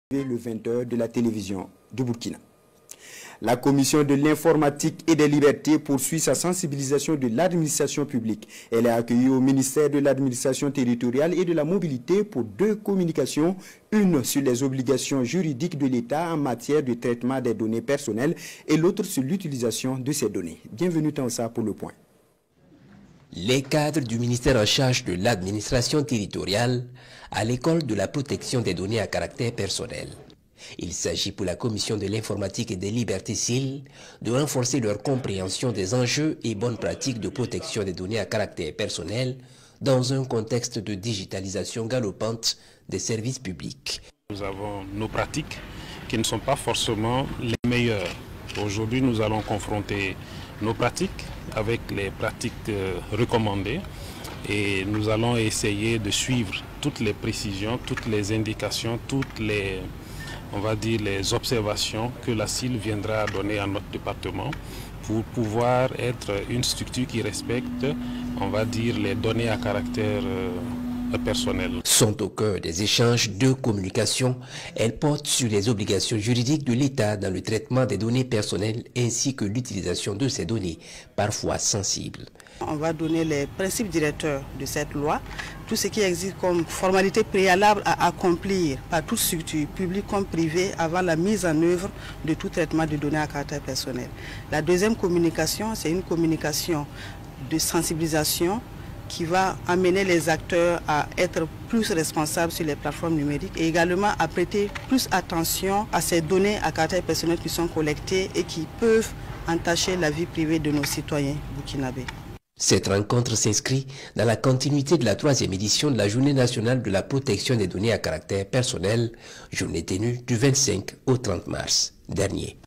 le 20h de la télévision du Burkina. La Commission de l'informatique et des libertés poursuit sa sensibilisation de l'administration publique. Elle est accueillie au ministère de l'administration territoriale et de la mobilité pour 2 communications, une sur les obligations juridiques de l'État en matière de traitement des données personnelles et l'autre sur l'utilisation de ces données. Bienvenue dans ça pour le point. Les cadres du ministère en charge de l'administration territoriale à l'école de la protection des données à caractère personnel. Il s'agit pour la Commission de l'informatique et des libertés civiles de renforcer leur compréhension des enjeux et bonnes pratiques de protection des données à caractère personnel dans un contexte de digitalisation galopante des services publics. Nous avons nos pratiques qui ne sont pas forcément les meilleures. Aujourd'hui, nous allons confronter nos pratiques avec les pratiques recommandées et nous allons essayer de suivre toutes les précisions, toutes les indications, toutes les, on va dire, les observations que la CIL viendra donner à notre département pour pouvoir être une structure qui respecte, on va dire, les données à caractère personnel. Sont au cœur des échanges de communication. Elles portent sur les obligations juridiques de l'État dans le traitement des données personnelles ainsi que l'utilisation de ces données, parfois sensibles. On va donner les principes directeurs de cette loi, tout ce qui existe comme formalité préalable à accomplir par toute structure publique comme privée avant la mise en œuvre de tout traitement de données à caractère personnel. La deuxième communication, c'est une communication de sensibilisation qui va amener les acteurs à être plus responsables sur les plateformes numériques et également à prêter plus attention à ces données à caractère personnel qui sont collectées et qui peuvent entacher la vie privée de nos citoyens burkinabés. Cette rencontre s'inscrit dans la continuité de la 3e édition de la Journée nationale de la protection des données à caractère personnel, journée tenue du 25 au 30 mars dernier.